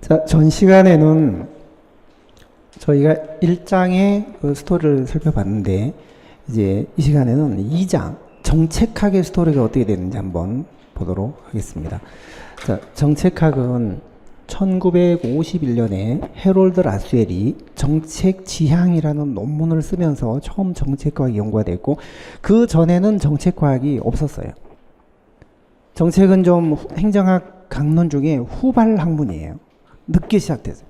자, 전 시간에는 저희가 1장의 그 스토리를 살펴봤는데, 이제 이 시간에는 2장, 정책학의 스토리가 어떻게 되는지 한번 보도록 하겠습니다. 자, 정책학은 1951년에 해롤드 라스웰이 정책 지향이라는 논문을 쓰면서 처음 정책과학이 연구가 됐고, 그 전에는 정책과학이 없었어요. 정책은 좀 행정학 강론 중에 후발 학문이에요. 늦게 시작됐어요.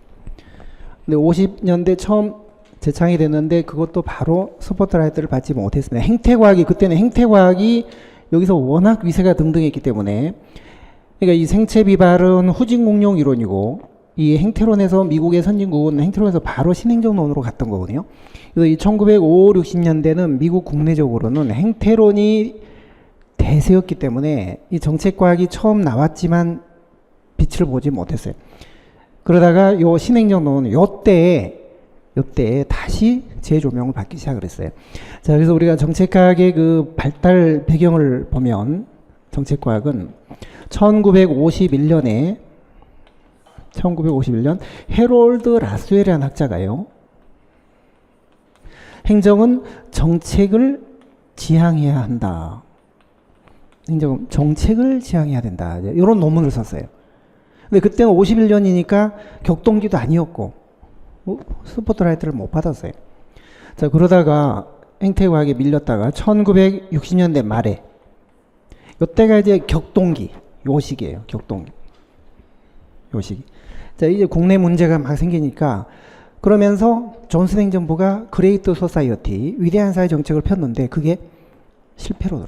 근데 50년대 처음 재창이 됐는데 그것도 바로 스포트라이트를 받지 못했습니다. 행태과학이, 그때는 행태과학이 여기서 워낙 위세가 등등했기 때문에, 그러니까 이 생체 비발은 후진공룡 이론이고, 이 행태론에서 미국의 선진국은 행태론에서 바로 신행정론으로 갔던 거거든요. 그래서 이 1950, 60년대는 미국 국내적으로는 행태론이 대세였기 때문에 이 정책과학이 처음 나왔지만 빛을 보지 못했어요. 그러다가 요 신행정론은 요때에 다시 재조명을 받기 시작을 했어요. 자, 그래서 우리가 정책과학의 그 발달 배경을 보면, 정책과학은 1951년 해롤드 라스웰이라는 학자가요, 행정은 정책을 지향해야 한다. 행정은 정책을 지향해야 된다. 이런 논문을 썼어요. 근데 그때는 51년이니까 격동기도 아니었고, 스포트라이트를 못 받았어요. 자, 그러다가 행태과학에 밀렸다가 1960년대 말에, 이때가 이제 격동기, 요 시기예요. 격동기. 요 시기. 자, 이제 국내 문제가 막 생기니까, 그러면서 존슨 행정부가 그레이트 소사이어티, 위대한 사회 정책을 폈는데 그게 실패로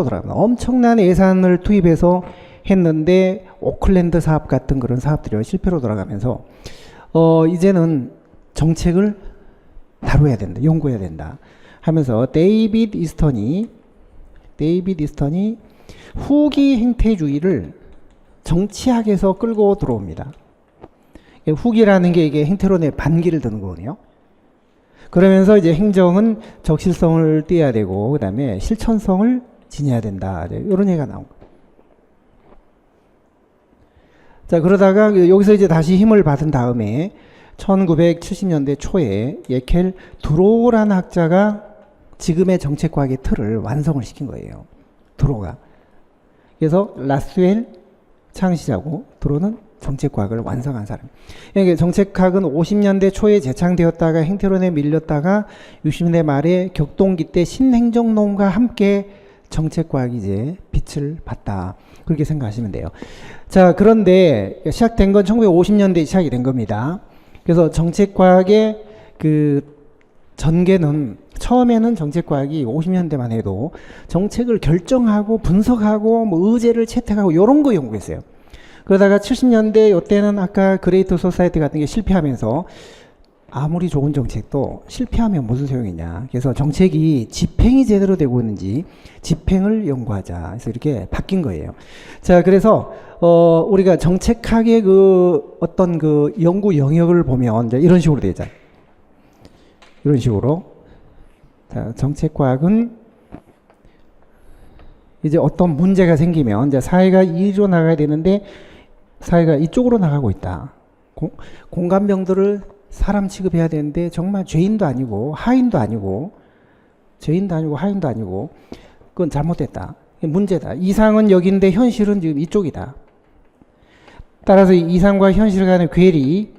돌아가요. 엄청난 예산을 투입해서 했는데 오클랜드 사업 같은 그런 사업들이 실패로 돌아가면서 이제는 정책을 다뤄야 된다, 연구해야 된다 하면서 데이비드 이스턴이 후기 행태주의를 정치학에서 끌고 들어옵니다. 후기라는 게 이게 행태론의 반기를 드는 거거든요. 그러면서 이제 행정은 적실성을 띄어야 되고, 그 다음에 실천성을 지녀야 된다, 이런 얘기가 나온 거예요. 자, 그러다가 여기서 이제 다시 힘을 받은 다음에 1970년대 초에 예켈 드로우라는 학자가 지금의 정책과학의 틀을 완성을 시킨 거예요. 드로우가. 그래서 라스웰 창시자고, 드로우는 정책과학을 완성한 사람. 그러니까 정책학은 50년대 초에 재창되었다가 행태론에 밀렸다가 60년대 말에 격동기 때 신행정론과 함께 정책과학이 이제 빛을 봤다, 그렇게 생각하시면 돼요. 자, 그런데 시작된 건 1950년대에 시작이 된 겁니다. 그래서 정책과학의 그 전개는, 처음에는 정책과학이 50년대만 해도 정책을 결정하고 분석하고 뭐 의제를 채택하고 이런 거 연구했어요. 그러다가 70년대 이때는 아까 그레이트 소사이티 같은 게 실패하면서, 아무리 좋은 정책도 실패하면 무슨 소용이냐. 그래서 정책이 집행이 제대로 되고 있는지 집행을 연구하자. 그래서 이렇게 바뀐 거예요. 자, 그래서 우리가 정책학의 그 어떤 그 연구 영역을 보면 이제 이런 식으로 되죠. 이런 식으로. 자, 정책과학은 이제 어떤 문제가 생기면 이제 사회가 이리로 나가야 되는데 사회가 이쪽으로 나가고 있다. 공감병들을 사람 취급해야 되는데 정말 죄인도 아니고 하인도 아니고 그건 잘못됐다. 문제다. 이상은 여기인데 현실은 지금 이쪽이다. 따라서 이상과 현실 간의 괴리,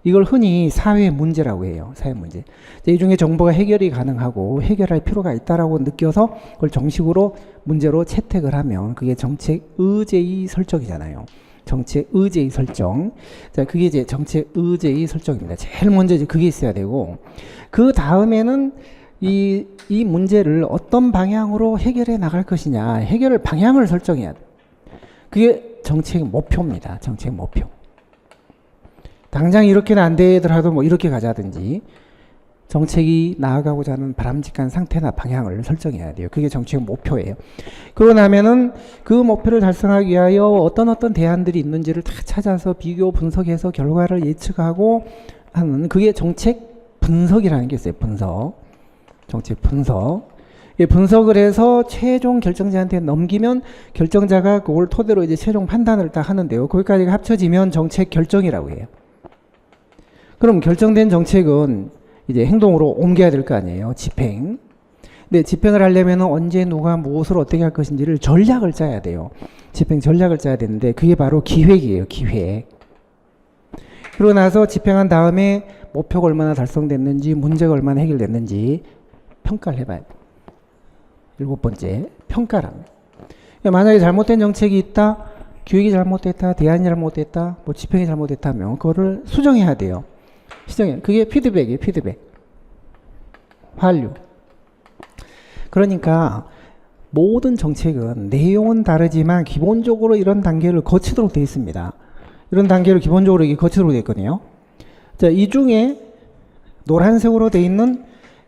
이걸 흔히 사회 문제라고 해요. 사회 문제. 이 중에 정보가 해결이 가능하고 해결할 필요가 있다라고 느껴서 그걸 정식으로 문제로 채택을 하면 그게 정책 의제의 설정이잖아요. 정책 의제의 설정. 자, 그게 이제 정책 의제의 설정입니다. 제일 먼저 이제 그게 있어야 되고, 그 다음에는 이 문제를 어떤 방향으로 해결해 나갈 것이냐, 해결 방향을 설정해야 돼. 그게 정책 목표입니다. 정책 목표. 당장 이렇게는 안 되더라도 뭐 이렇게 가자든지, 정책이 나아가고자 하는 바람직한 상태나 방향을 설정해야 돼요. 그게 정책 목표예요. 그러고 나면은 그 목표를 달성하기 위하여 어떤 대안들이 있는지를 다 찾아서 비교 분석해서 결과를 예측하고 하는, 그게 정책 분석이라는 게 있어요. 분석. 정책 분석. 분석을 해서 최종 결정자한테 넘기면 결정자가 그걸 토대로 이제 최종 판단을 딱 하는데요. 거기까지가 합쳐지면 정책 결정이라고 해요. 그럼 결정된 정책은 이제 행동으로 옮겨야 될 거 아니에요. 집행. 근데 집행을 하려면 언제 누가 무엇을 어떻게 할 것인지를 전략을 짜야 돼요. 집행 전략을 짜야 되는데 그게 바로 기획이에요. 기획. 그러고 나서 집행한 다음에 목표가 얼마나 달성됐는지, 문제가 얼마나 해결됐는지 평가를 해봐야 돼요. 7번째, 평가랍니다. 만약에 잘못된 정책이 있다, 기획이 잘못됐다, 대안이 잘못됐다, 뭐 집행이 잘못됐다면 그거를 수정해야 돼요. 수정해. 그게 피드백이에요. 피드백. 환류. 그러니까 모든 정책은 내용은 다르지만 기본적으로 이런 단계를 거치도록 되어 있습니다. 이런 단계를 기본적으로 이게 거치도록 되어 있거든요. 자, 이 중에 노란색으로 되어 있는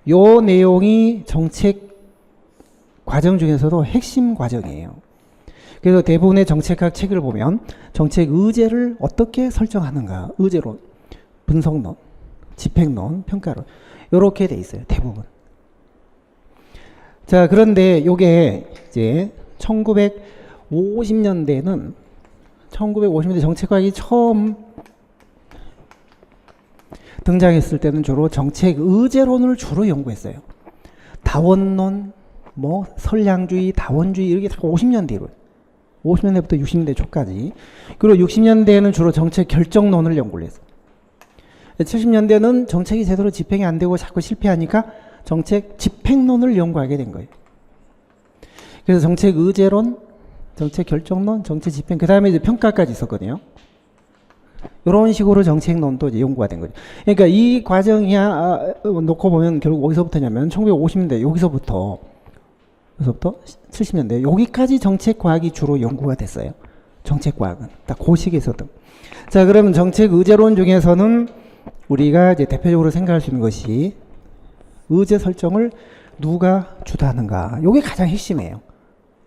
요 내용이 정책 과정 중에서도 핵심 과정이에요. 그래서 대부분의 정책학 책을 보면 정책 의제를 어떻게 설정하는가, 의제론, 분석론, 집행론, 평가론 이렇게 돼 있어요. 대부분. 자, 그런데 요게 이제 1950년대 정책과학이 처음 등장했을 때는 주로 정책 의제론을 주로 연구했어요. 다원론, 뭐 선량주의, 다원주의 이렇게 다 50년대로 50년대부터 60년대 초까지. 그리고 60년대에는 주로 정책 결정론을 연구를 했어요. 70년대는 정책이 제대로 집행이 안 되고 자꾸 실패하니까 정책 집행론을 연구하게 된 거예요. 그래서 정책 의제론, 정책 결정론, 정책 집행, 그 다음에 이제 평가까지 있었거든요. 이런 식으로 정책론도 이제 연구가 된 거죠. 그러니까 이 과정이야 놓고 보면 결국 어디서부터냐면 1950년대 여기서부터 70년대 여기까지 정책과학이 주로 연구가 됐어요. 정책과학은 딱 그 시기에서도. 자, 그러면 정책 의제론 중에서는 우리가 이제 대표적으로 생각할 수 있는 것이 의제 설정을 누가 주도하는가. 이게 가장 핵심이에요.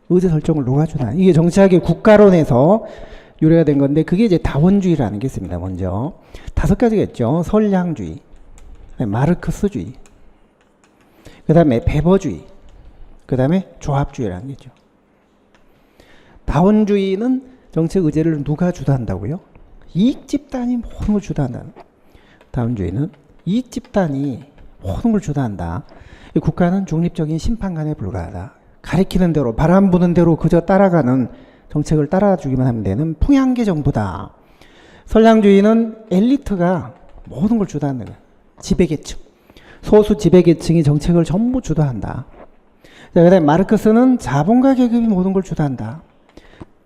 의제 설정을 누가 주도하는가. 이게 정치학의 국가론에서 유래가 된 건데 그게 이제 다원주의라는 게 있습니다. 먼저 5가지가 있죠. 선량주의, 마르크스주의, 그 다음에 베버주의, 그 다음에 조합주의라는 게 있죠. 다원주의는 정책 의제를 누가 주도한다고요? 이익집단이 모든 걸 주도한다. 다원주의는 이익집단이 모든 걸 주도한다. 국가는 중립적인 심판관에 불과하다. 가리키는 대로 바람 부는 대로 그저 따라가는 정책을 따라주기만 하면 되는 풍향계 정부다. 선량주의는 엘리트가 모든 걸 주도하는 거야. 지배계층. 소수 지배계층이 정책을 전부 주도한다. 자, 그다음에 마르크스는 자본가 계급이 모든 걸 주도한다.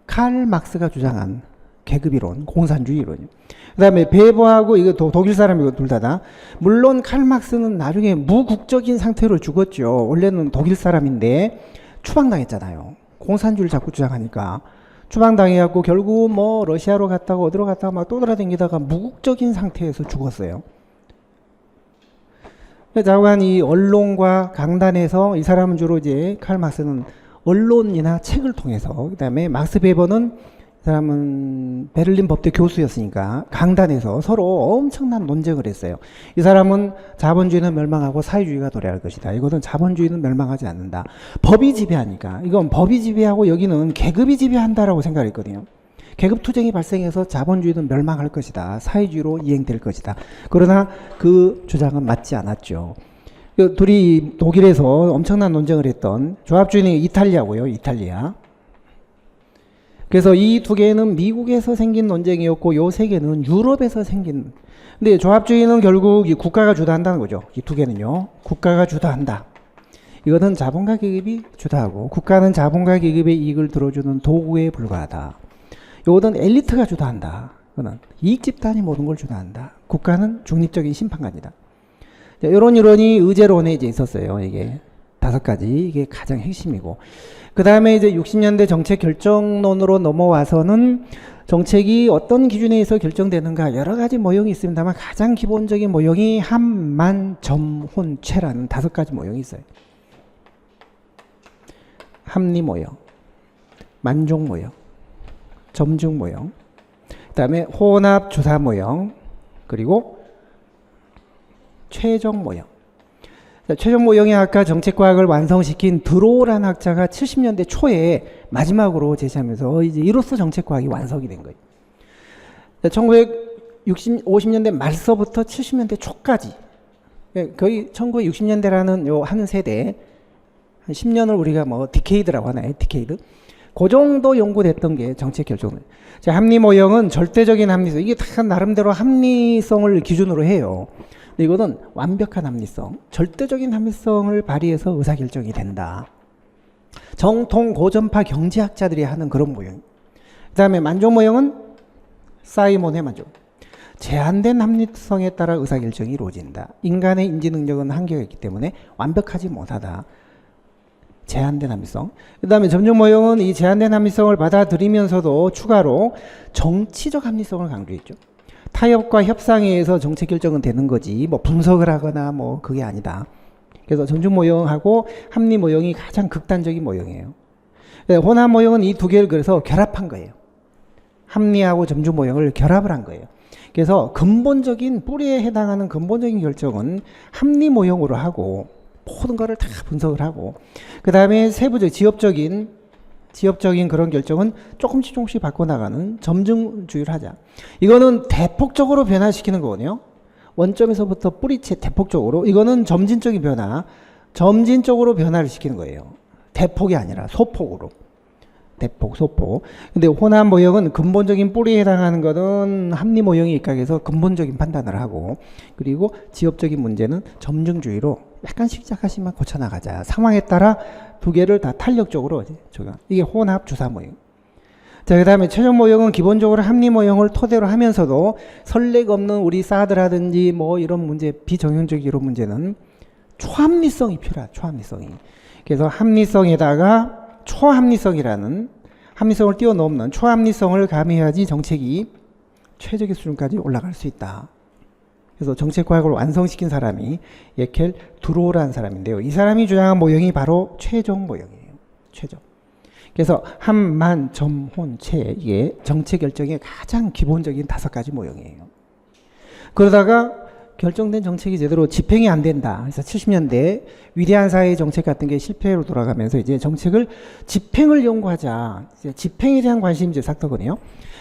칼 막스가 주장한 계급이론, 공산주의 이론이요. 그 다음에 베버하고 이거 독일 사람이고 둘 다다. 물론 칼 막스는 나중에 무국적인 상태로 죽었죠. 원래는 독일 사람인데 추방당했잖아요. 공산주의를 자꾸 주장하니까 추방당해갖고 결국 뭐 러시아로 갔다가 어디로 갔다가 막 또 돌아다니다가 무국적인 상태에서 죽었어요. 자관 이 언론과 강단에서 이 사람은 주로 이제 칼 막스는 언론이나 책을 통해서, 그 다음에 막스 베버는 이 사람은 베를린 법대 교수였으니까 강단에서 서로 엄청난 논쟁을 했어요. 이 사람은 자본주의는 멸망하고 사회주의가 도래할 것이다. 이거는 자본주의는 멸망하지 않는다. 법이 지배하니까. 이건 법이 지배하고 여기는 계급이 지배한다라고 생각했거든요. 계급 투쟁이 발생해서 자본주의는 멸망할 것이다. 사회주의로 이행될 것이다. 그러나 그 주장은 맞지 않았죠. 둘이 독일에서 엄청난 논쟁을 했던, 조합주의는 이탈리아고요. 이탈리아. 그래서 이 두 개는 미국에서 생긴 논쟁이었고 요 세 개는 유럽에서 생긴. 근데 조합주의는 결국 이 국가가 주도한다는 거죠. 이 두 개는요. 국가가 주도한다. 이거는 자본가 계급이 주도하고 국가는 자본가 계급의 이익을 들어주는 도구에 불과하다. 요거는 엘리트가 주도한다. 그거는 이익 집단이 모든 걸 주도한다. 국가는 중립적인 심판관이다. 이런 이론이 의제론에 이제 있었어요. 이게 5가지. 이게 가장 핵심이고. 그 다음에 이제 60년대 정책 결정론으로 넘어와서는 정책이 어떤 기준에 의해서 결정되는가 여러 가지 모형이 있습니다만 가장 기본적인 모형이 합만점혼체라는 5가지 모형이 있어요. 합리 모형, 만종 모형, 점증 모형, 그 다음에 혼합 주사 모형, 그리고 최종 모형. 최종모형이학과 정책과학을 완성시킨 드로우라는 학자가 70년대 초에 마지막으로 제시하면서 이제 이로써 정책과학이 완성이 된 거예요. 1950년대 말서부터 70년대 초까지 거의 1960년대라는 요 한 세대 한 10년을 우리가 뭐 디케이드라고 하나요? 디케이드? 그 정도 연구됐던 게 정책 결정을. 합리 모형은 절대적인 합리성. 이게 다 나름대로 합리성을 기준으로 해요. 근데 이거는 완벽한 합리성, 절대적인 합리성을 발휘해서 의사결정이 된다. 정통 고전파 경제학자들이 하는 그런 모형. 그 다음에 만족 모형은 사이몬의 만족. 제한된 합리성에 따라 의사결정이 이루어진다. 인간의 인지 능력은 한계가 있기 때문에 완벽하지 못하다. 제한된 합리성. 그 다음에 점중 모형은 이 제한된 합리성을 받아들이면서도 추가로 정치적 합리성을 강조했죠. 타협과 협상에 의해서 정책 결정은 되는 거지 뭐 분석을 하거나 뭐 그게 아니다. 그래서 점중 모형하고 합리 모형이 가장 극단적인 모형이에요. 혼합 모형은 이 두 개를 그래서 결합한 거예요. 합리하고 점중 모형을 결합을 한 거예요. 그래서 근본적인 뿌리에 해당하는 근본적인 결정은 합리 모형으로 하고 모든 거를 다 분석을 하고 그 다음에 세부적 지엽적인 그런 결정은 조금씩 바꿔나가는 점증주의를 하자. 이거는 대폭적으로 변화시키는 거거든요. 원점에서부터 뿌리채 대폭적으로. 이거는 점진적인 변화, 점진적으로 변화를 시키는 거예요. 대폭이 아니라 소폭으로. 대폭, 소폭. 근데 혼합 모형은 근본적인 뿌리에 해당하는 것은 합리 모형이 입각해서 근본적인 판단을 하고 그리고 지엽적인 문제는 점증주의로 약간씩 고쳐나가자. 상황에 따라 두 개를 다 탄력적으로 적용. 이게 혼합 주사 모형. 자, 그 다음에 최종 모형은 기본적으로 합리 모형을 토대로 하면서도 선례가 없는 우리 사드라든지 뭐 이런 문제, 비정형적 이런 문제는 초합리성이 필요하다. 초합리성이. 그래서 합리성에다가 초합리성이라는 합리성을 뛰어넘는 초합리성을 가미해야지 정책이 최적의 수준까지 올라갈 수 있다. 그래서 정책과학을 완성시킨 사람이 예켈 두로라는 사람인데요. 이 사람이 주장한 모형이 바로 최종 모형이에요. 최종. 그래서 함만 점혼체 이게 정책 결정의 가장 기본적인 5가지 모형이에요. 그러다가 결정된 정책이 제대로 집행이 안 된다. 그래서 70년대 위대한 사회의 정책 같은 게 실패로 돌아가면서 이제 정책을 집행을 연구하자. 이제 집행에 대한 관심이 이제 싹트거든요.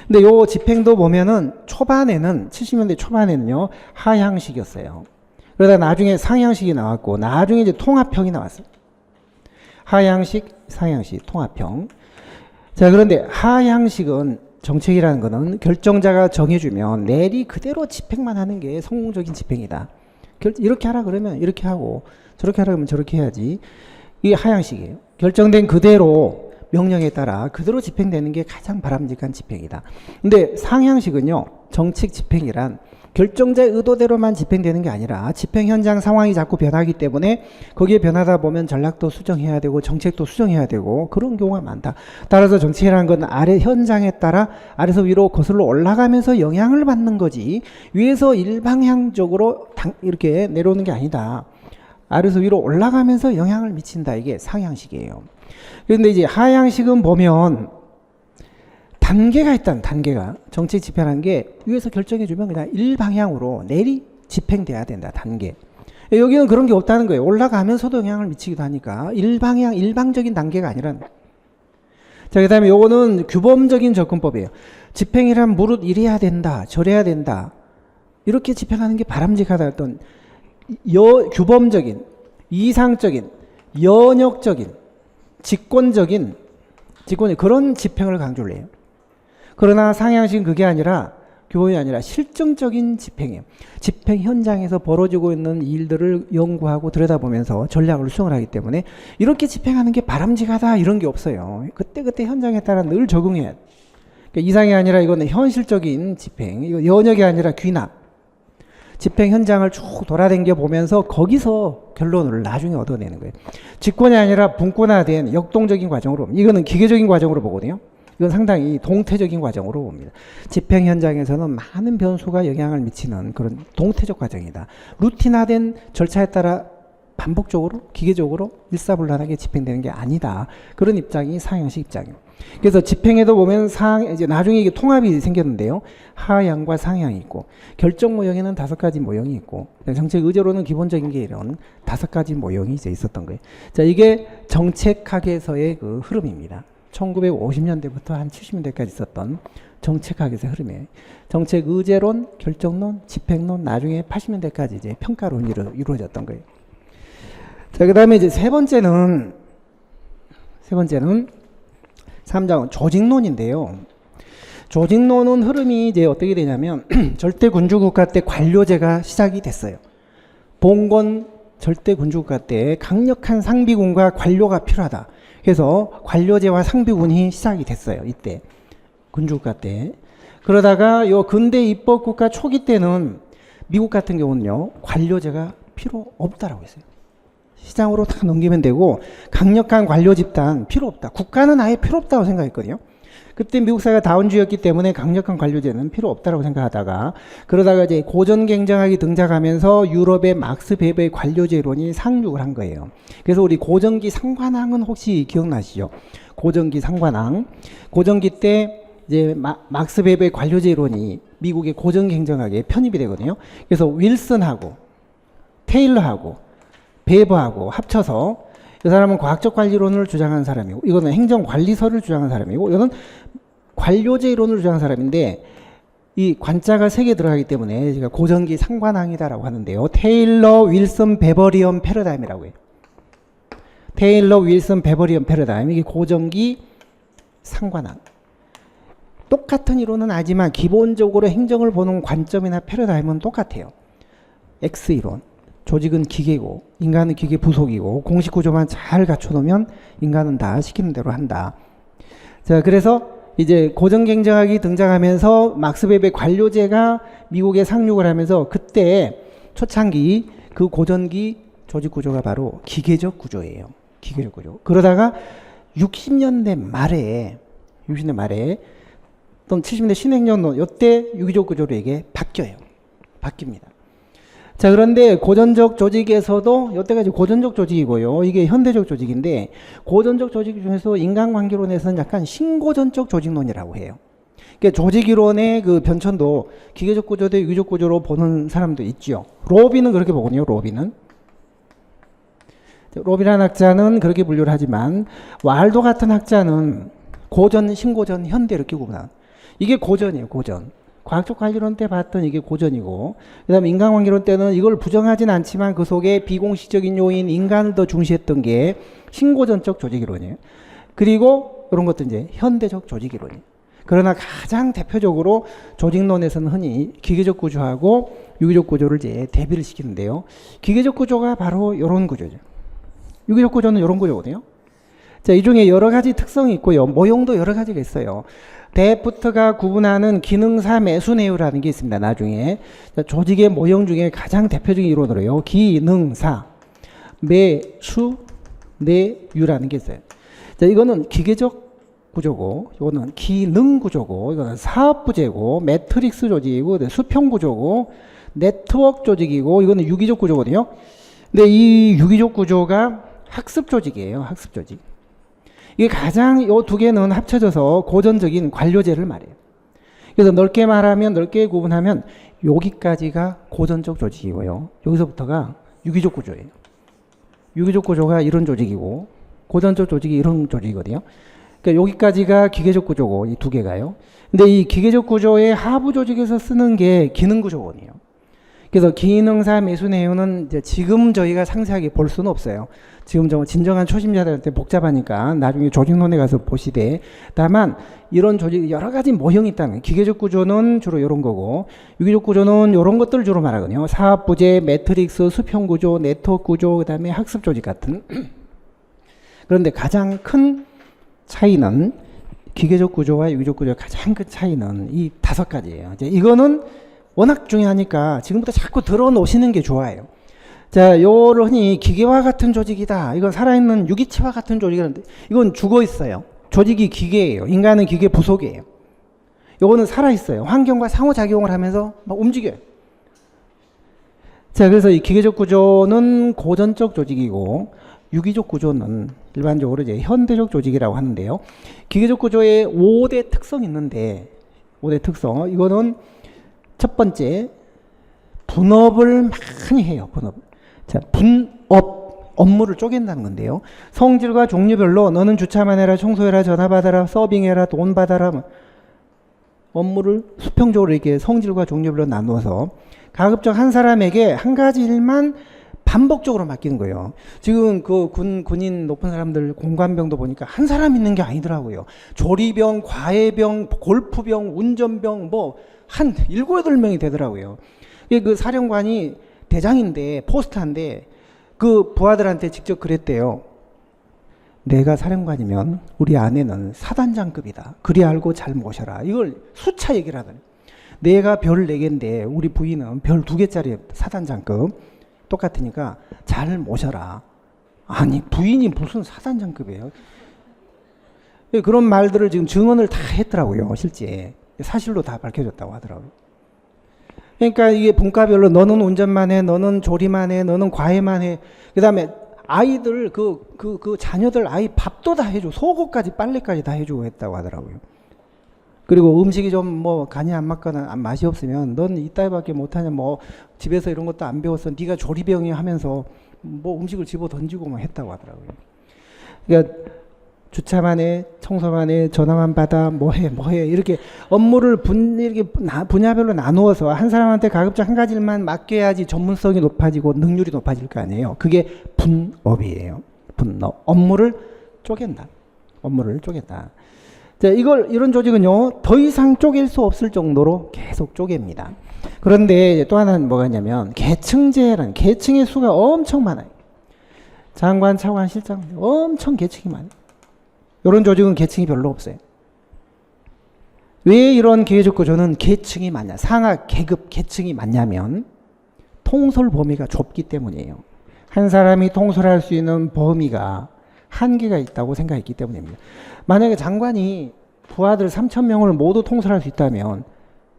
근데 요 집행도 보면은 초반에는 70년대 초반에는요 하향식이었어요. 그러다 나중에 상향식이 나왔고 나중에 이제 통합형이 나왔어요. 하향식, 상향식, 통합형. 자, 그런데 하향식은 정책이라는 거는 결정자가 정해주면 내리 그대로 집행만 하는 게 성공적인 집행이다. 이렇게 하라 그러면 이렇게 하고 저렇게 하라 그러면 저렇게 해야지. 이게 하향식이에요. 결정된 그대로 명령에 따라 그대로 집행되는 게 가장 바람직한 집행이다. 근데 상향식은요. 정책 집행이란 결정자의 의도대로만 집행되는 게 아니라 집행 현장 상황이 자꾸 변하기 때문에 거기에 변하다 보면 전략도 수정해야 되고 정책도 수정해야 되고 그런 경우가 많다. 따라서 정책이라는 건 아래 현장에 따라 아래서 위로 거슬러 올라가면서 영향을 받는 거지 위에서 일방향적으로 이렇게 내려오는 게 아니다. 아래서 위로 올라가면서 영향을 미친다. 이게 상향식이에요. 그런데 이제 하향식은 보면 단계가 있다는 단계가 정책 집행하는 게 위에서 결정해주면 그냥 일방향으로 내리 집행돼야 된다. 단계. 여기는 그런 게 없다는 거예요. 올라가면서도 영향을 미치기도 하니까 일방적인 단계가 아니란. 자, 그 다음에 요거는 규범적인 접근법이에요. 집행이란 무릇 이래야 된다. 저래야 된다. 이렇게 집행하는 게 바람직하다. 어떤 규범적인, 이상적인, 연역적인, 직권적인 그런 집행을 강조를 해요. 그러나 상향식은 그게 아니라 규범이 아니라 실증적인 집행이에요. 집행 현장에서 벌어지고 있는 일들을 연구하고 들여다보면서 전략을 수정을 하기 때문에 이렇게 집행하는 게 바람직하다 이런 게 없어요. 그때그때 현장에 따라 늘 적응해야 돼. 그러니까 이상이 아니라 이거는 현실적인 집행, 이거 연역이 아니라 귀납. 집행 현장을 쭉 돌아다녀 보면서 거기서 결론을 나중에 얻어내는 거예요. 직권이 아니라 분권화된 역동적인 과정으로, 이거는 기계적인 과정으로 보거든요. 이건 상당히 동태적인 과정으로 봅니다. 집행 현장에서는 많은 변수가 영향을 미치는 그런 동태적 과정이다. 루틴화된 절차에 따라 반복적으로 기계적으로 일사불란하게 집행되는 게 아니다. 그런 입장이 상향식 입장이에요. 그래서 집행에도 보면 이제 나중에 이게 통합이 생겼는데요. 하향과 상향이 있고, 결정 모형에는 5가지 모형이 있고, 정책 의제로는 기본적인 게 이런 5가지 모형이 이제 있었던 거예요. 자, 이게 정책학에서의 그 흐름입니다. 1950년대부터 한 70년대까지 있었던 정책학에서의 흐름이에요. 정책 의제론, 결정론, 집행론, 나중에 80년대까지 이제 평가론이 이루어졌던 거예요. 자, 그 다음에 이제 세 번째는 3장은 조직론인데요. 조직론은 흐름이 이제 어떻게 되냐면 절대 군주국가 때 관료제가 시작이 됐어요. 봉건 절대 군주국가 때 강력한 상비군과 관료가 필요하다. 그래서 관료제와 상비군이 시작이 됐어요. 이때 군주국가 때. 그러다가 요 근대 입법국가 초기 때는 미국 같은 경우는요, 관료제가 필요 없다라고 했어요. 시장으로 다 넘기면 되고 강력한 관료 집단 필요 없다. 국가는 아예 필요 없다고 생각했거든요. 그때 미국 사회가 다원주의였기 때문에 강력한 관료제는 필요 없다고 생각하다가, 그러다가 이제 고전 경쟁학이 등장하면서 유럽의 막스 베버의 관료제론이 상륙을 한 거예요. 그래서 우리 고전기 상관왕은 혹시 기억나시죠? 고전기 상관왕. 고전기 때 이제 막스 베버의 관료제론이 미국의 고전 경쟁학에 편입이 되거든요. 그래서 윌슨하고 테일러하고 베버하고 합쳐서, 이 사람은 과학적 관리론을 주장하는 사람이고, 이거는 행정관리설을 주장하는 사람이고, 이거는 관료제 이론을 주장하는 사람인데, 이 관자가 3개 들어가기 때문에 제가 고전기 상관왕이다라고 하는데요. 테일러, 윌슨, 베버리엄 패러다임이라고 해요. 테일러, 윌슨, 베버리엄 패러다임. 이게 고전기 상관왕. 똑같은 이론은 아니지만 기본적으로 행정을 보는 관점이나 패러다임은 똑같아요. X이론. 조직은 기계고 인간은 기계 부속이고 공식 구조만 잘 갖춰놓으면 인간은 다 시키는 대로 한다. 자, 그래서 이제 고전 경쟁학이 등장하면서 막스 베버의 관료제가 미국에 상륙을 하면서 그때 초창기 그 고전기 조직 구조가 바로 기계적 구조예요. 기계적 구조. 그러다가 60년대 말에 또는 70년대 신행년로 이때 유기적 구조로 이게 바뀌어요. 바뀝니다. 자, 그런데 고전적 조직에서도 이때가 이제 고전적 조직이고요. 이게 현대적 조직인데, 고전적 조직 중에서 인간관계론에서는 약간 신고전적 조직론이라고 해요. 그러니까 조직이론의 그 변천도 기계적 구조 대 유기적 구조로 보는 사람도 있죠. 로비는 그렇게 보거든요. 로비라는 학자는 그렇게 분류를 하지만, 왈도 같은 학자는 고전, 신고전, 현대 이렇게 구분합니다. 이게 고전이에요. 고전. 과학적 관리론 때 봤던 이게 고전이고, 그 다음에 인간관계론 때는 이걸 부정하진 않지만 그 속에 비공식적인 요인, 인간을 더 중시했던 게 신고전적 조직이론이에요. 그리고 이런 것도 이제 현대적 조직이론이에요. 그러나 가장 대표적으로 조직론에서는 흔히 기계적 구조하고 유기적 구조를 이제 대비를 시키는데요. 기계적 구조가 바로 이런 구조죠. 유기적 구조는 이런 구조거든요. 자, 이 중에 여러 가지 특성이 있고요. 모형도 여러 가지가 있어요. 데프트가 구분하는 기능사 매수내유라는 게 있습니다. 나중에 조직의 모형 중에 가장 대표적인 이론으로요. 기능사 매수내유라는 게 있어요. 자, 이거는 기계적 구조고, 이거는 기능 구조고, 이거는 사업 부재고, 매트릭스 조직이고, 수평 구조고, 네트워크 조직이고, 이거는 유기적 구조거든요. 근데 이 유기적 구조가 학습 조직이에요. 학습 조직. 이게 가장 이 두 개는 합쳐져서 고전적인 관료제를 말해요. 그래서 넓게 말하면, 넓게 구분하면 여기까지가 고전적 조직이고요. 여기서부터가 유기적 구조예요. 유기적 구조가 이런 조직이고 고전적 조직이 이런 조직이거든요. 그러니까 여기까지가 기계적 구조고, 이 두 개가요. 근데 이 기계적 구조의 하부 조직에서 쓰는 게 기능 구조원이에요. 그래서 기능사 매수내용은 이제 지금 저희가 상세하게 볼 수는 없어요. 지금 진정한 초심자들한테 복잡하니까 나중에 조직론에 가서 보시되, 다만 이런 조직 여러 가지 모형이 있다는, 기계적 구조는 주로 이런 거고, 유기적 구조는 이런 것들을 주로 말하거든요. 사업 부재, 매트릭스, 수평 구조, 네트워크 구조, 그 다음에 학습 조직 같은. 그런데 가장 큰 차이는, 기계적 구조와 유기적 구조의 가장 큰 차이는 이 5가지예요. 이제 이거는 워낙 중요하니까 지금부터 자꾸 들어놓으시는 게 좋아요. 자, 요를 흔히 기계와 같은 조직이다. 이건 살아있는 유기체와 같은 조직이라는데, 이건 죽어 있어요. 조직이 기계예요. 인간은 기계 부속이에요. 요거는 살아있어요. 환경과 상호작용을 하면서 막 움직여요. 자, 그래서 이 기계적 구조는 고전적 조직이고, 유기적 구조는 일반적으로 이제 현대적 조직이라고 하는데요. 기계적 구조의 5대 특성이 있는데 5대 특성 이거는 첫 번째 분업을 많이 해요. 분업. 자, 분업 업무를 쪼갠다는 건데요. 성질과 종류별로 너는 주차만 해라, 청소해라, 전화 받아라, 서빙해라, 돈 받아라 업무를 수평적으로 이렇게 성질과 종류별로 나누어서 가급적 한 사람에게 한 가지 일만 반복적으로 맡기는 거예요. 지금 그 군인 높은 사람들 공관병도 보니까 한 사람 있는 게 아니더라고요. 조리병, 과외병, 골프병, 운전병 뭐 한 7, 8명이 되더라고요. 그 사령관이 대장인데 포스터인데 그 부하들한테 직접 그랬대요. 내가 사령관이면 우리 아내는 사단장급이다. 그리 알고 잘 모셔라. 이걸 수차 얘기를 하더니 내가 별 4개인데 우리 부인은 별 2개짜리 사단장급 똑같으니까 잘 모셔라. 아니 부인이 무슨 사단장급이에요. 그런 말들을 지금 증언을 다 했더라고요. 실제 사실로 다 밝혀졌다고 하더라고요. 그러니까 이게 분과별로 너는 운전만 해, 너는 조리만 해, 너는 과외만 해. 그 다음에 아이들 그 자녀들 아이 밥도 다 해줘. 속옷까지 빨래까지 다 해주고 했다고 하더라고요. 그리고 음식이 좀 뭐 간이 안 맞거나 맛이 없으면 넌 이따위밖에 못하냐, 뭐 집에서 이런 것도 안 배웠어, 네가 조리병이 하면서 뭐 음식을 집어 던지고 뭐 했다고 하더라고요. 그러니까 주차만 해, 청소만 해, 전화만 받아, 뭐해 이렇게 업무를 이렇게 분야별로 나누어서 한 사람한테 가급적 한 가지 일만 맡겨야지 전문성이 높아지고 능률이 높아질 거 아니에요. 그게 분업이에요. 분업. 업무를 쪼갠다. 업무를 쪼갠다. 자, 이런 조직은요, 더 이상 쪼갤 수 없을 정도로 계속 쪼갭니다. 그런데 또 하나는 뭐가 있냐면, 계층제라는, 계층의 수가 엄청 많아요. 장관, 차관, 실장, 엄청 계층이 많아요. 이런 조직은 계층이 별로 없어요. 왜 이런 기계적 구조는 계층이 많냐, 상하 계급 계층이 많냐면, 통솔 범위가 좁기 때문이에요. 한 사람이 통솔할 수 있는 범위가 한계가 있다고 생각했기 때문입니다. 만약에 장관이 부하들 3,000명을 모두 통솔할 수 있다면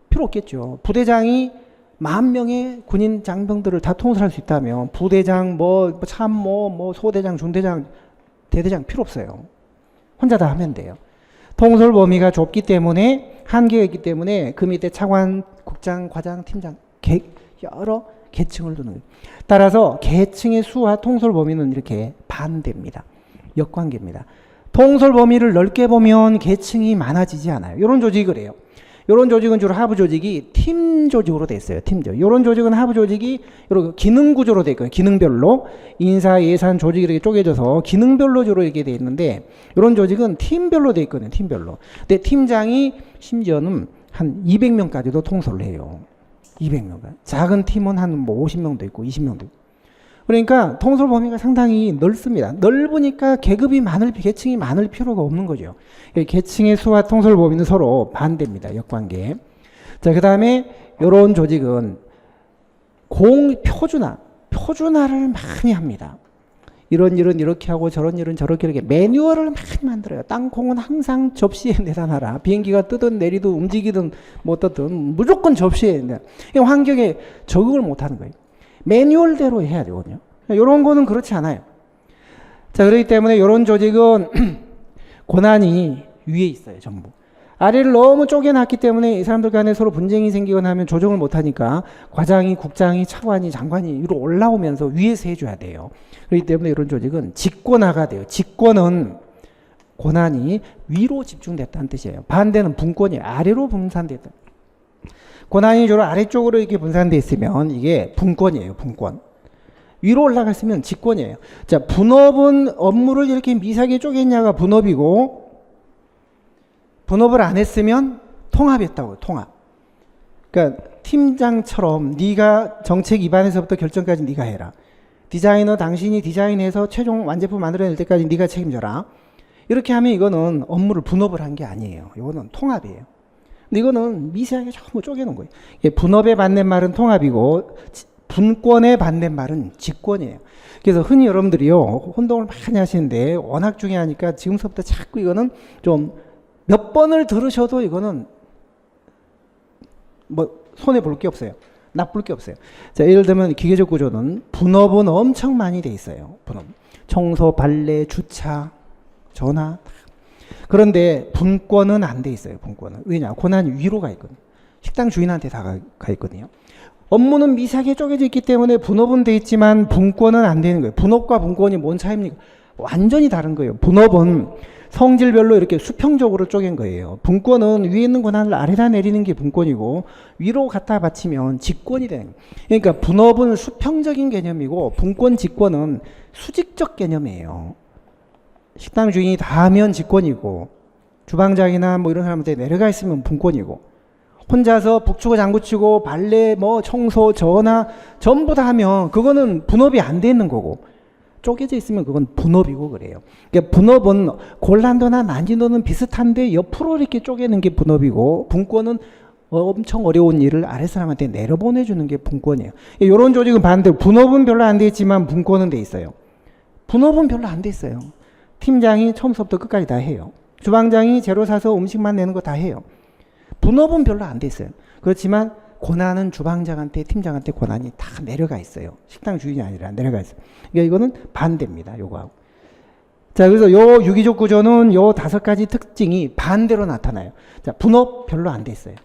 필요 없겠죠. 부대장이 10,000명의 군인 장병들을 다 통솔할 수 있다면 부대장, 뭐 참모, 뭐 소대장, 중대장, 대대장 필요 없어요. 혼자 다 하면 돼요. 통솔 범위가 좁기 때문에 한계가 있기 때문에 그 밑에 차관, 국장, 과장, 팀장 여러 계층을 두는 거예요. 따라서 계층의 수와 통솔 범위는 이렇게 반대입니다. 역관계입니다. 통솔 범위를 넓게 보면 계층이 많아지지 않아요. 이런 조직을 해요. 이런 조직은 주로 하부 조직이 팀 조직으로 돼 있어요. 팀 조직. 이런 조직은 하부 조직이 이렇게 기능 구조로 돼 있거든요. 기능별로 인사, 예산, 조직이 이렇게 쪼개져서 기능별로 주로 이렇게 돼 있는데 이런 조직은 팀별로 돼 있거든요. 팀별로. 근데 팀장이 심지어는 한 200명까지도 통솔을 해요. 200명. 작은 팀은 한 뭐 50명도 있고 20명도 있고. 그러니까 통솔 범위가 상당히 넓습니다. 넓으니까 계층이 많을 필요가 없는 거죠. 계층의 수와 통솔 범위는 서로 반대입니다. 역관계. 자, 그 다음에 이런 조직은 표준화를 많이 합니다. 이런 일은 이렇게 하고 저런 일은 저렇게 이렇게 매뉴얼을 많이 만들어요. 땅콩은 항상 접시에 내다 놔라. 비행기가 뜨든 내리든 움직이든 뭐 어떻든 무조건 접시에 내다. 환경에 적응을 못하는 거예요. 매뉴얼대로 해야 되거든요. 이런 거는 그렇지 않아요. 자, 그렇기 때문에 이런 조직은 고난이 위에 있어요, 전부. 아래를 너무 쪼개놨기 때문에 이 사람들 간에 서로 분쟁이 생기거나 하면 조정을 못하니까 과장이, 국장이, 차관이, 장관이 위로 올라오면서 위에서 해줘야 돼요. 그렇기 때문에 이런 조직은 직권화가 돼요. 직권은 고난이 위로 집중됐다는 뜻이에요. 반대는 분권이에요. 아래로 분산됐다. 고난이 주로 아래쪽으로 이렇게 분산되어 있으면 이게 분권이에요. 분권. 위로 올라갔으면 직권이에요. 자, 분업은 업무를 이렇게 미세하게 쪼갰냐가 분업이고, 분업을 안 했으면 통합했다고요. 통합. 그러니까 팀장처럼 네가 정책 입안에서부터 결정까지 네가 해라. 디자이너 당신이 디자인해서 최종 완제품 만들어낼 때까지 네가 책임져라. 이렇게 하면 이거는 업무를 분업을 한 게 아니에요. 이거는 통합이에요. 근데 이거는 미세하게 전부 쪼개놓은 거예요. 분업의 반대말은 통합이고 분권의 반대말은 직권이에요. 그래서 흔히 여러분들이요, 혼동을 많이 하시는데 워낙 중요하니까 지금서부터 자꾸 이거는 좀 몇 번을 들으셔도 이거는 뭐 손해 볼 게 없어요. 나쁠 게 없어요. 자, 예를 들면 기계적 구조는 분업은 엄청 많이 돼 있어요. 분업. 청소, 발레, 주차, 전화. 그런데 분권은 안 돼 있어요. 분권은. 왜냐? 권한이 위로 가 있거든요. 식당 주인한테 다 가 있거든요. 업무는 미세하게 쪼개져 있기 때문에 분업은 돼 있지만 분권은 안 되는 거예요. 분업과 분권이 뭔 차이입니까? 완전히 다른 거예요. 분업은 성질별로 이렇게 수평적으로 쪼갠 거예요. 분권은 위에 있는 권한을 아래다 내리는 게 분권이고 위로 갖다 바치면 직권이 되는 거예요. 그러니까 분업은 수평적인 개념이고 분권 직권은 수직적 개념이에요. 식당 주인이 다 하면 직권이고 주방장이나 뭐 이런 사람한테 내려가 있으면 분권이고 혼자서 북치고 장구치고 발레 뭐 청소 전화 전부 다 하면 그거는 분업이 안 돼 있는 거고 쪼개져 있으면 그건 분업이고 그래요. 그러니까 분업은 골란도나 난이도는 비슷한데 옆으로 이렇게 쪼개는 게 분업이고 분권은 엄청 어려운 일을 아랫사람한테 내려보내주는 게 분권이에요. 이런 조직은 반대로 분업은 별로 안 돼 있지만 분권은 돼 있어요. 분업은 별로 안 돼 있어요. 팀장이 처음부터 끝까지 다 해요. 주방장이 재료 사서 음식만 내는 거 다 해요. 분업은 별로 안 돼 있어요. 그렇지만 권한은 주방장한테 팀장한테 권한이 다 내려가 있어요. 식당 주인이 아니라 내려가 있어요. 그러니까 이거는 반대입니다. 요거하고. 자, 그래서 요 유기적 구조는 요 5가지 특징이 반대로 나타나요. 자, 분업 별로 안 돼 있어요.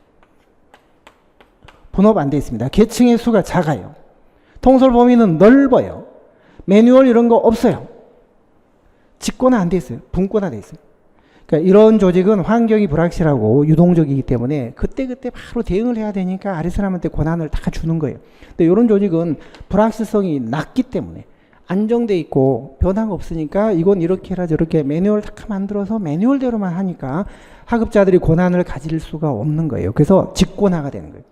분업 안 돼 있습니다. 계층의 수가 작아요. 통솔 범위는 넓어요. 매뉴얼 이런 거 없어요. 직권화 안 돼 있어요. 분권화 돼 있어요. 그러니까 이런 조직은 환경이 불확실하고 유동적이기 때문에 그때그때 바로 대응을 해야 되니까 아랫사람한테 권한을 다 주는 거예요. 근데 이런 조직은 불확실성이 낮기 때문에 안정돼 있고 변화가 없으니까 이건 이렇게 해라 저렇게 매뉴얼 딱 만들어서 매뉴얼대로만 하니까 하급자들이 권한을 가질 수가 없는 거예요. 그래서 직권화가 되는 거예요.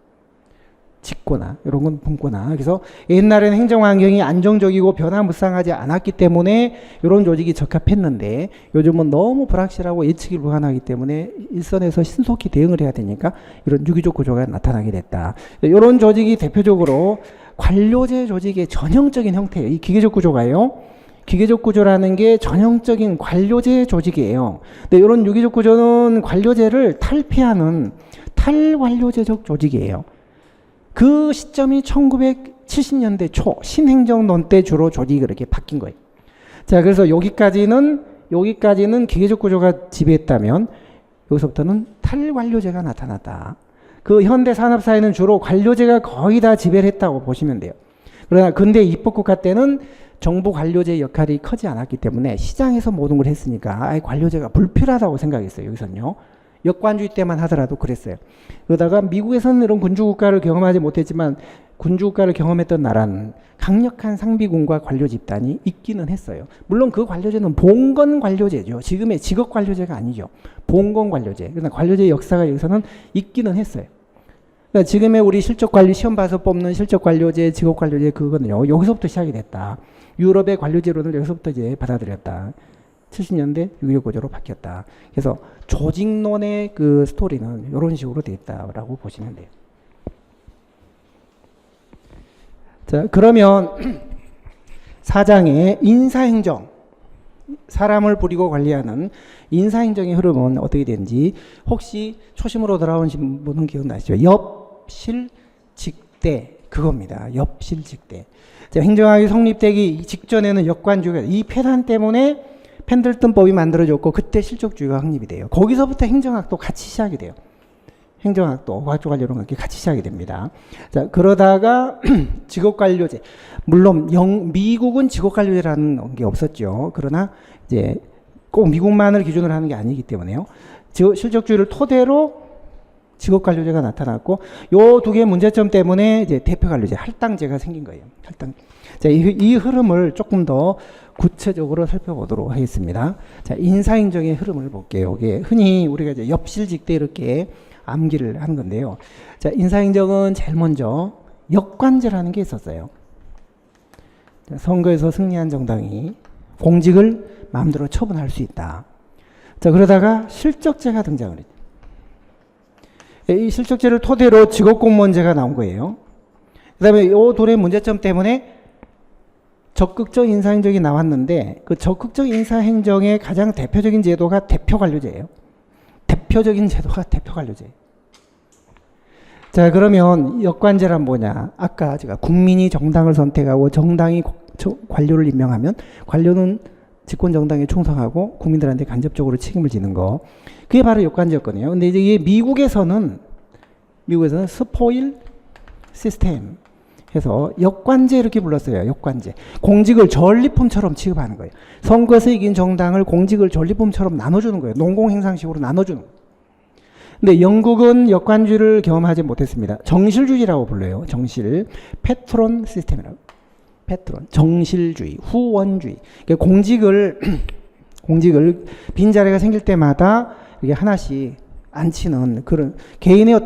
직권화, 이런 건 분권화. 그래서 옛날에는 행정환경이 안정적이고 변화무쌍하지 않았기 때문에 이런 조직이 적합했는데 요즘은 너무 불확실하고 예측이 불가능하기 때문에 일선에서 신속히 대응을 해야 되니까 이런 유기적 구조가 나타나게 됐다. 이런 조직이 대표적으로 관료제 조직의 전형적인 형태예요. 이 기계적 구조가요. 기계적 구조라는 게 전형적인 관료제 조직이에요. 근데 이런 유기적 구조는 관료제를 탈피하는 탈관료제적 조직이에요. 그 시점이 1970년대 초 신행정론 때 주로 조직이 그렇게 바뀐 거예요. 자, 그래서 여기까지는 기계적 구조가 지배했다면 여기서부터는 탈관료제가 나타났다. 그 현대 산업 사회는 주로 관료제가 거의 다 지배를 했다고 보시면 돼요. 그러나 근대 입법국가 때는 정부 관료제 역할이 크지 않았기 때문에 시장에서 모든 걸 했으니까 아예 관료제가 불필요하다고 생각했어요. 여기서는요. 역관주의 때만 하더라도 그랬어요. 그러다가 미국에서는 이런 군주국가를 경험하지 못했지만 군주국가를 경험했던 나라는 강력한 상비군과 관료 집단이 있기는 했어요. 물론 그 관료제는 봉건 관료제죠. 지금의 직업 관료제가 아니죠. 봉건 관료제. 그러나 관료제의 역사가 여기서는 있기는 했어요. 그러니까 지금의 우리 실적 관리 시험 봐서 뽑는 실적 관료제, 직업 관료제 그거는요. 여기서부터 시작이 됐다. 유럽의 관료제론을 여기서부터 이제 받아들였다. 70년대 유기적 구조로 바뀌었다. 그래서 조직론의 그 스토리는 이런 식으로 되어 있다라고 보시면 돼요. 자, 그러면 사장의 인사행정, 사람을 부리고 관리하는 인사행정의 흐름은 어떻게 되는지 혹시 초심으로 돌아오신 분은 기억나시죠? 엽실직대 그겁니다. 엽실직대. 자, 행정학이 성립되기 직전에는 역관주의가 이 폐단 때문에 펜들턴법이 만들어졌고 그때 실적주의가 확립이 돼요. 거기서부터 행정학도 같이 시작이 돼요. 행정학도 과학관료랑 함께 같이 시작이 됩니다. 자, 그러다가 직업관료제. 물론 미국은 직업관료제라는 게 없었죠. 그러나 이제 꼭 미국만을 기준으로 하는 게 아니기 때문에요. 실적주의를 토대로 직업관료제가 나타났고 요 두 개의 문제점 때문에 이제 대표관료제 할당제가 생긴 거예요. 할당. 자, 이 흐름을 조금 더 구체적으로 살펴보도록 하겠습니다. 자, 인사행정의 흐름을 볼게요. 이게 흔히 우리가 이제 엽실직대 이렇게 암기를 하는 건데요. 자, 인사행정은 제일 먼저 역관제라는 게 있었어요. 자, 선거에서 승리한 정당이 공직을 마음대로 처분할 수 있다. 자, 그러다가 실적제가 등장을 했죠. 이 실적제를 토대로 직업공무원제가 나온 거예요. 그 다음에 이 둘의 문제점 때문에 적극적 인사행정이 나왔는데 그 적극적 인사행정의 가장 대표적인 제도가 대표관료제예요. 대표적인 제도가 대표관료제예요. 자, 그러면 역관제란 뭐냐? 아까 제가 국민이 정당을 선택하고 정당이 관료를 임명하면 관료는 집권 정당에 충성하고 국민들한테 간접적으로 책임을 지는 거. 그게 바로 역관제였거든요. 근데 이제 이게 미국에서는 스포일 시스템 해서 역관제 이렇게 불렀어요. 역관제. 공직을 전리품처럼 취급하는 거예요. 선거에서 이긴 정당을 공직을 전리품처럼 나눠주는 거예요. 농공행상식으로 나눠주는 거예요. 근데 영국은 역관주의를 경험하지 못했습니다. 정실주의라고 불러요. 정실. 패트론 시스템이라고. 패트론. 정실주의. 후원주의. 그러니까 공직을 빈자리가 생길 때마다 이게 하나씩 앉히는 그런 개인의 요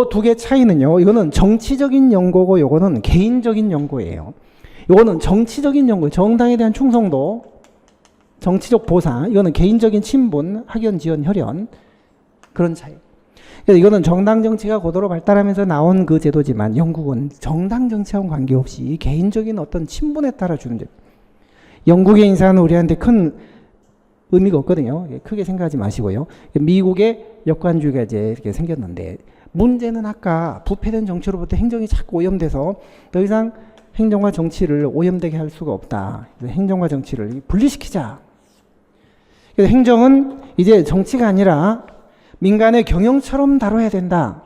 두 개 차이는요. 이거는 정치적인 연고고 요거는 개인적인 연고예요. 요거는 정치적인 연고, 정당에 대한 충성도, 정치적 보상, 이거는 개인적인 친분, 학연, 지연, 혈연 그런 차이. 그래서 이거는 정당 정치가 고도로 발달하면서 나온 그 제도지만 영국은 정당 정치하고 관계없이 개인적인 어떤 친분에 따라 주는 제도. 영국의 인사는 우리한테 큰 의미가 없거든요. 크게 생각하지 마시고요. 미국의 역관주의가 이제 이렇게 생겼는데 문제는 아까 부패된 정치로부터 행정이 자꾸 오염돼서 더 이상 행정과 정치를 오염되게 할 수가 없다. 그래서 행정과 정치를 분리시키자. 그래서 행정은 이제 정치가 아니라 민간의 경영처럼 다뤄야 된다.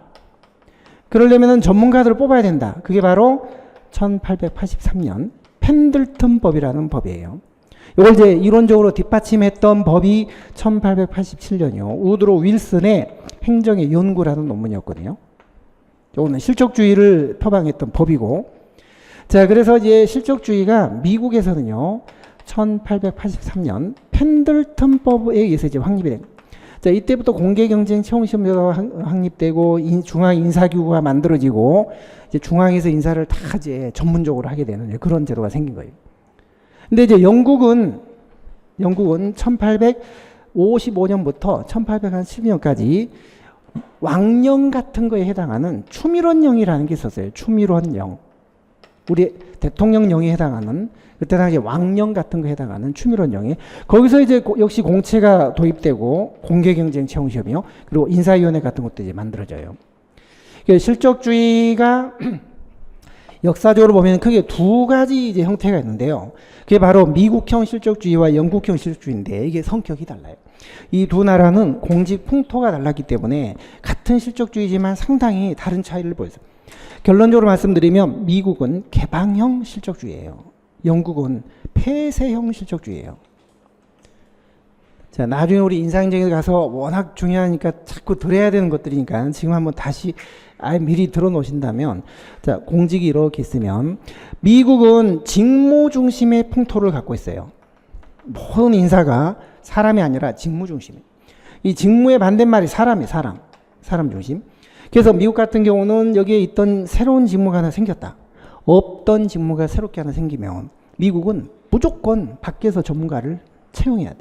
그러려면 전문가들을 뽑아야 된다. 그게 바로 1883년 펜들턴법이라는 법이에요. 이걸 이제 이론적으로 뒷받침했던 법이 1887년이요. 우드로 윌슨의 행정의 연구라는 논문이었거든요. 이거는 실적주의를 표방했던 법이고, 자, 그래서 이제 실적주의가 미국에서는요, 1883년 펜들턴법에 의해서 이제 확립이 된 거예요. 자, 이때부터 공개경쟁 채용시험제도가 확립되고 중앙인사기구가 만들어지고 이제 중앙에서 인사를 다 이제 전문적으로 하게 되는 그런 제도가 생긴 거예요. 근데 이제 영국은 1855년부터 1812년까지 왕령 같은 거에 해당하는 추밀원령이라는 게 있었어요. 추밀원령. 우리 대통령령에 해당하는 그때 당시 왕령 같은 거에 해당하는 추밀원령이 거기서 이제 역시 공채가 도입되고 공개경쟁 채용시험이요. 그리고 인사위원회 같은 것도 이제 만들어져요. 실적주의가 역사적으로 보면 크게 두 가지 이제 형태가 있는데요. 그게 바로 미국형 실적주의와 영국형 실적주의인데 이게 성격이 달라요. 이 두 나라는 공직 풍토가 달랐기 때문에 같은 실적주의지만 상당히 다른 차이를 보여요. 결론적으로 말씀드리면 미국은 개방형 실적주의예요. 영국은 폐쇄형 실적주의예요. 자, 나중에 우리 인사행정에 가서 워낙 중요하니까 자꾸 들어야 되는 것들이니까 지금 한번 다시 미리 들어놓으신다면, 자, 공직이 이렇게 있으면 미국은 직무 중심의 풍토를 갖고 있어요. 모든 인사가 사람이 아니라 직무 중심이에요. 이 직무의 반대말이 사람 중심. 그래서 미국 같은 경우는 여기에 있던 새로운 직무가 하나 생겼다. 없던 직무가 새롭게 하나 생기면 미국은 무조건 밖에서 전문가를 채용해야 돼.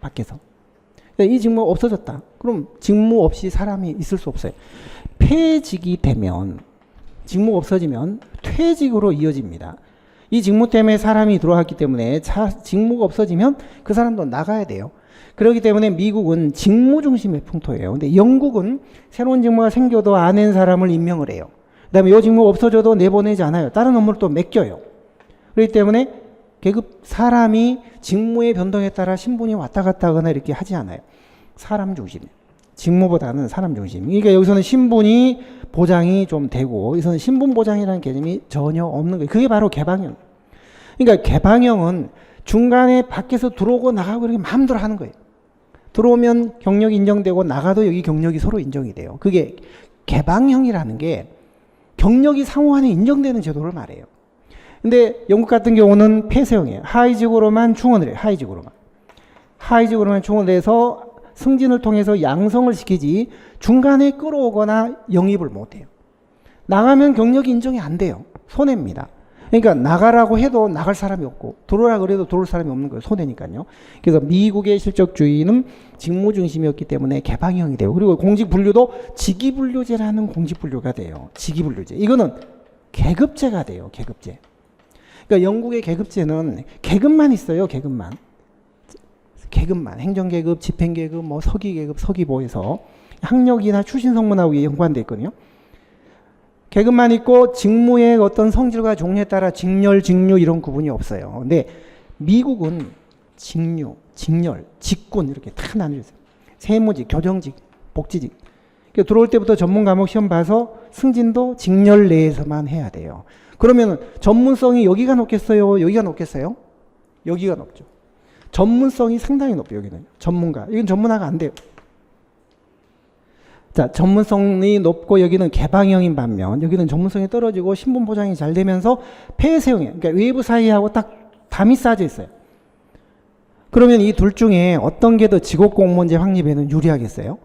밖에서. 이 직무가 없어졌다. 그럼 직무 없이 사람이 있을 수 없어요. 폐직이 되면, 직무가 없어지면 퇴직으로 이어집니다. 이 직무 때문에 사람이 들어왔기 때문에 직무가 없어지면 그 사람도 나가야 돼요. 그렇기 때문에 미국은 직무 중심의 풍토예요. 근데 영국은 새로운 직무가 생겨도 아는 사람을 임명을 해요. 그 다음에 이 직무가 없어져도 내보내지 않아요. 다른 업무를 또 맡겨요. 그렇기 때문에 사람이 직무의 변동에 따라 신분이 왔다 갔다 하거나 이렇게 하지 않아요. 사람 중심. 직무보다는 사람 중심. 그러니까 여기서는 신분이 보장이 좀 되고, 여기서는 신분 보장이라는 개념이 전혀 없는 거예요. 그게 바로 개방형. 그러니까 개방형은 중간에 밖에서 들어오고 나가고 이렇게 마음대로 하는 거예요. 들어오면 경력이 인정되고 나가도 여기 경력이 서로 인정이 돼요. 그게 개방형이라는 게 경력이 상호간에 인정되는 제도를 말해요. 근데 영국 같은 경우는 폐쇄형이에요. 하위직으로만 충원을 해요. 하위직으로만 충원을 해서 승진을 통해서 양성을 시키지 중간에 끌어오거나 영입을 못해요. 나가면 경력이 인정이 안 돼요. 손해입니다. 그러니까 나가라고 해도 나갈 사람이 없고 들어오라 그래도 들어올 사람이 없는 거예요. 손해니까요. 그래서 미국의 실적주의는 직무 중심이었기 때문에 개방형이 돼요. 그리고 공직분류도 직위분류제라는 공직분류가 돼요. 직위분류제. 이거는 계급제가 돼요. 계급제. 그러니까 영국의 계급제는 계급만 있어요. 계급만. 행정계급, 집행계급, 서기계급, 서기보에서 학력이나 출신 성분하고 연관되어 있거든요. 계급만 있고 직무의 어떤 성질과 종류에 따라 직렬, 직류 이런 구분이 없어요. 근데 미국은 직류, 직렬, 직군 이렇게 다 나뉘어져 있어요. 세무직, 교정직, 복지직. 그러니까 들어올 때부터 전문 과목 시험 봐서 승진도 직렬 내에서만 해야 돼요. 그러면 전문성이 여기가 높겠어요? 여기가 높겠어요? 여기가 높죠. 전문성이 상당히 높아요. 여기는 전문가. 이건 전문화가 안 돼요. 자, 전문성이 높고 여기는 개방형인 반면 여기는 전문성이 떨어지고 신분 보장이 잘 되면서 폐쇄형이에요. 그러니까 외부 사이하고 딱 담이 쌓여져 있어요. 그러면 이 둘 중에 어떤 게 더 직업공무원제 확립에는 유리하겠어요?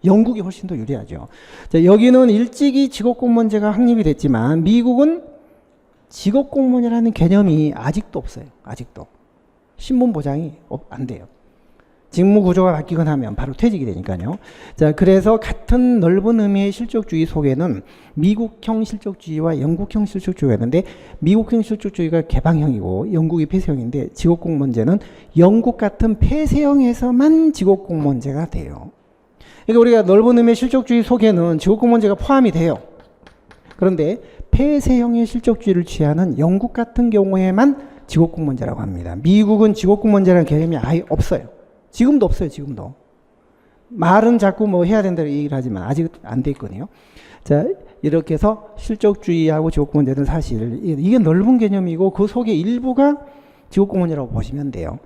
영국이 훨씬 더 유리하죠. 자, 여기는 일찍이 직업공무원제가 확립이 됐지만 미국은 직업공무원이라는 개념이 아직도 없어요. 아직도. 신분 보장이 안 돼요. 직무 구조가 바뀌거나 하면 바로 퇴직이 되니까요. 자, 그래서 같은 넓은 의미의 실적주의 속에는 미국형 실적주의와 영국형 실적주의가 있는데 미국형 실적주의가 개방형이고 영국이 폐쇄형인데 직업공무원제는 영국 같은 폐쇄형에서만 직업공무원제가 돼요. 그러니까 우리가 넓은 의미의 실적주의 속에는 직업공무원제가 포함이 돼요. 그런데 폐쇄형의 실적주의를 취하는 영국 같은 경우에만 직업공무원제라고 합니다. 미국은 직업공무원제라는 개념이 아예 없어요. 지금도 없어요. 지금도. 말은 자꾸 뭐 해야 된다고 얘기를 하지만 아직 안 돼 있거든요. 자, 이렇게 해서 실적주의하고 직업공무원제는 사실 이게 넓은 개념이고 그 속에 일부가 직업공무원제라고 보시면 돼요.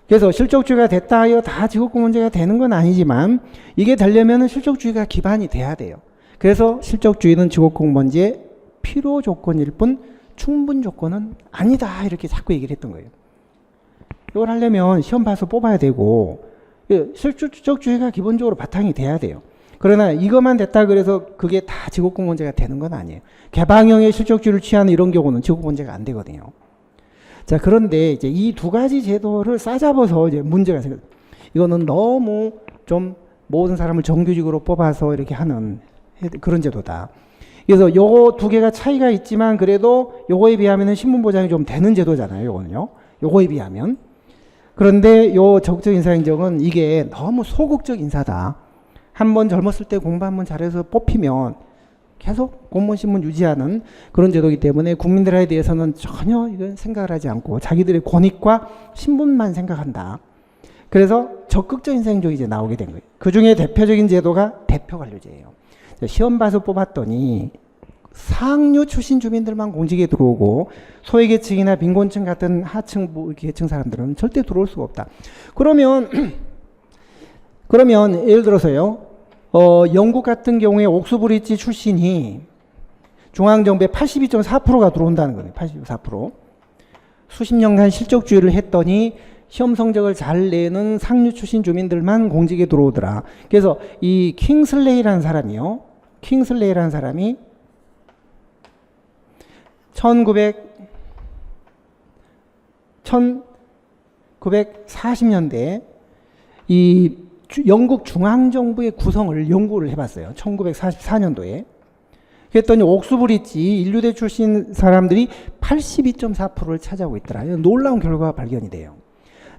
그래서 실적주의가 됐다 하여 다 직업공무원제가 되는 건 아니지만 이게 되려면 실적주의가 기반이 돼야 돼요. 그래서 실적주의는 직업공무원제의 필요 조건일 뿐 충분 조건은 아니다 이렇게 자꾸 얘기를 했던 거예요. 이걸 하려면 시험 봐서 뽑아야 되고 실적주의가 기본적으로 바탕이 돼야 돼요. 그러나 이것만 됐다 그래서 그게 다 직업공무원제가 되는 건 아니에요. 개방형의 실적주의를 취하는 이런 경우는 직업공무원제가 안 되거든요. 자, 그런데 이제 이 두 가지 제도를 싸잡아서 이제 문제가 생겨요. 이거는 너무 좀 모든 사람을 정규직으로 뽑아서 이렇게 하는 그런 제도다. 그래서 요거 두 개가 차이가 있지만 그래도 요거에 비하면 신분 보장이 좀 되는 제도잖아요. 요거는요. 요거에 비하면. 그런데 요 적극적 인사 행정은 이게 너무 소극적 인사다. 한번 젊었을 때 공부 한번 잘해서 뽑히면 계속 공무원 신분 유지하는 그런 제도이기 때문에 국민들에 대해서는 전혀 이건 생각을 하지 않고 자기들의 권익과 신분만 생각한다. 그래서 적극적 인사 행정이 이제 나오게 된 거예요. 그 중에 대표적인 제도가 대표관료제예요. 시험 봐서 뽑았더니 상류 출신 주민들만 공직에 들어오고 소외계층이나 빈곤층 같은 하층 계층 사람들은 절대 들어올 수가 없다. 그러면 예를 들어서요. 영국 같은 경우에 옥스브리지 출신이 중앙정부의 82.4%가 들어온다는 거예요. 84%. 수십 년간 실적주의를 했더니 시험 성적을 잘 내는 상류 출신 주민들만 공직에 들어오더라. 그래서 이 킹슬레이라는 사람이요. 킹슬레이라는 사람이 1940년대 이 영국 중앙정부의 구성을 연구를 해봤어요. 1944년도에. 그랬더니 옥스브리지 인류대 출신 사람들이 82.4%를 차지하고 있더라. 놀라운 결과가 발견이 돼요.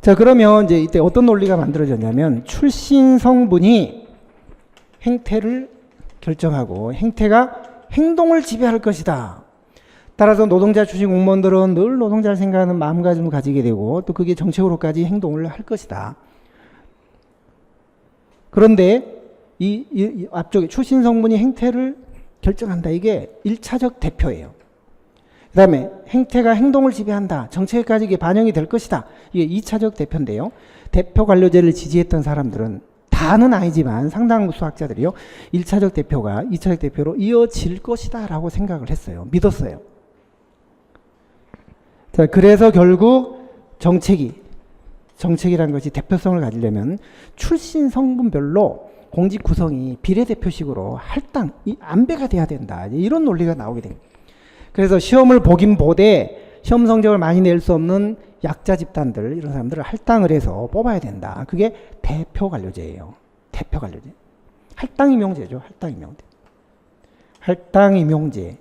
자, 그러면 이제 이때 어떤 논리가 만들어졌냐면 출신 성분이 행태를 결정하고 행태가 행동을 지배할 것이다. 따라서 노동자 출신 공무원들은 늘 노동자를 생각하는 마음가짐을 가지게 되고 또 그게 정책으로까지 행동을 할 것이다. 그런데 이 앞쪽에 출신 성분이 행태를 결정한다. 이게 1차적 대표예요. 그 다음에 행태가 행동을 지배한다. 정책까지 이게 반영이 될 것이다. 이게 2차적 대표인데요. 대표 관료제를 지지했던 사람들은 다는 아니지만 상당 수 학자들이요. 1차적 대표가 2차적 대표로 이어질 것이다 라고 생각을 했어요. 믿었어요. 자, 그래서 결국 정책이라는 것이 대표성을 가지려면 출신 성분별로 공직 구성이 비례대표식으로 할당, 안배가 돼야 된다. 이런 논리가 나오게 됩니다. 그래서 시험을 보긴 보되 시험 성적을 많이 낼 수 없는 약자 집단들, 이런 사람들을 할당을 해서 뽑아야 된다. 그게 대표관료제예요. 대표관료제. 할당임용제죠. 할당임용제. 할당임용제.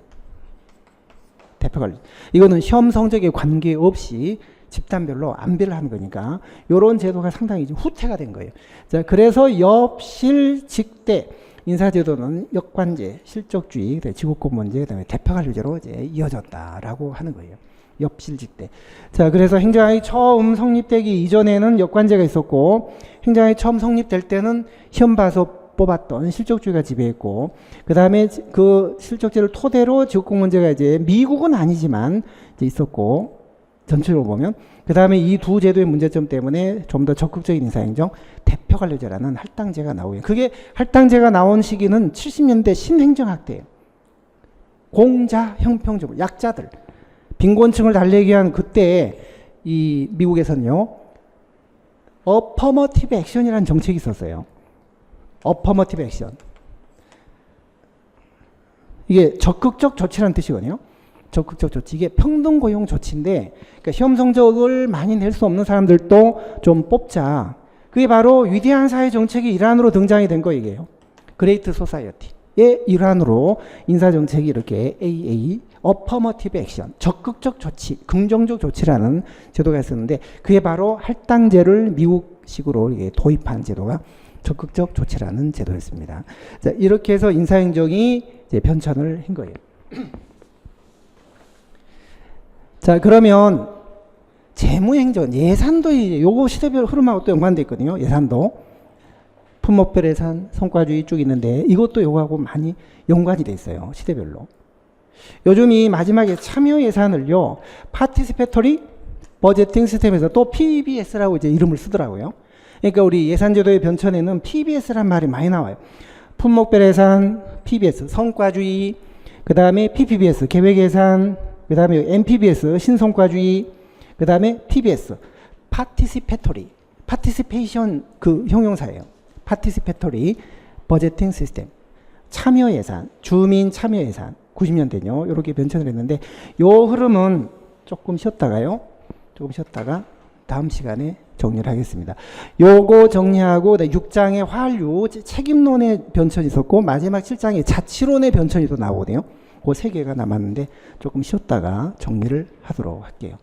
대표관료. 이거는 시험 성적에 관계없이 집단별로 안배를 하는 거니까 이런 제도가 상당히 이제 후퇴가 된 거예요. 자, 그래서 엽실 직대 인사제도는 역관제, 실적주의, 그다음에 지구권문제, 그다음에 대표관료제로 이제 이어졌다라고 하는 거예요. 엽실직 때. 자, 그래서 행정학이 처음 성립되기 이전에는 역관제가 있었고, 행정학이 처음 성립될 때는 시험 봐서 뽑았던 실적주의가 지배했고, 그 다음에 그 실적제를 토대로 지구권 문제가 이제 미국은 아니지만 이제 있었고, 전체적으로 보면, 그 다음에 이 두 제도의 문제점 때문에 좀 더 적극적인 인사행정, 대표관료제라는 할당제가 나오고요. 그게 할당제가 나온 시기는 70년대 신행정학 때예요. 공자, 형평적, 약자들, 빈곤층을 달래기 위한 그때 이 미국에서는요, 어퍼머티브 액션이라는 정책이 있었어요. 어퍼머티브 액션. 이게 적극적 조치라는 뜻이거든요. 적극적 조치. 이게 평등 고용 조치인데, 그러니까 시험 성적을 많이 낼 수 없는 사람들도 좀 뽑자. 그게 바로 위대한 사회 정책의 일환으로 등장이 된 거 이게요. 그레이트 소사이어티의 일환으로 인사 정책이 이렇게 AA, 어퍼머티브 액션, 적극적 조치, 긍정적 조치라는 제도가 있었는데, 그게 바로 할당제를 미국식으로 도입한 제도가 적극적 조치라는 제도였습니다. 자, 이렇게 해서 인사행정이 이제 변천을 한 거예요. 자, 그러면 재무행정, 예산도 요거 시대별 흐름하고 또 연관되어 있거든요. 예산도. 품목별 예산, 성과주의 쭉 있는데 이것도 요거하고 많이 연관이 돼 있어요. 시대별로. 요즘 이 마지막에 참여 예산을요, 파티시페터리 버제팅 시스템에서 또 PBS라고 이제 이름을 쓰더라고요. 그러니까 우리 예산제도의 변천에는 PBS란 말이 많이 나와요. 품목별 예산, PBS, 성과주의, 그 다음에 PPBS, 계획예산, 그 다음에 MPBS, 신성과주의, 그 다음에 TBS, 파티시페터리, 파티시페이션 그 형용사예요. 파티시페터리 버제팅 시스템, 참여 예산, 주민 참여 예산, 90년대요. 이렇게 변천을 했는데, 요 흐름은 조금 쉬었다가요. 조금 쉬었다가 다음 시간에 정리를 하겠습니다. 요거 정리하고 6장의 화류 책임론의 변천이 있었고, 마지막 7장의 자치론의 변천이 또 나오거든요. 그 세 개가 남았는데 조금 쉬었다가 정리를 하도록 할게요.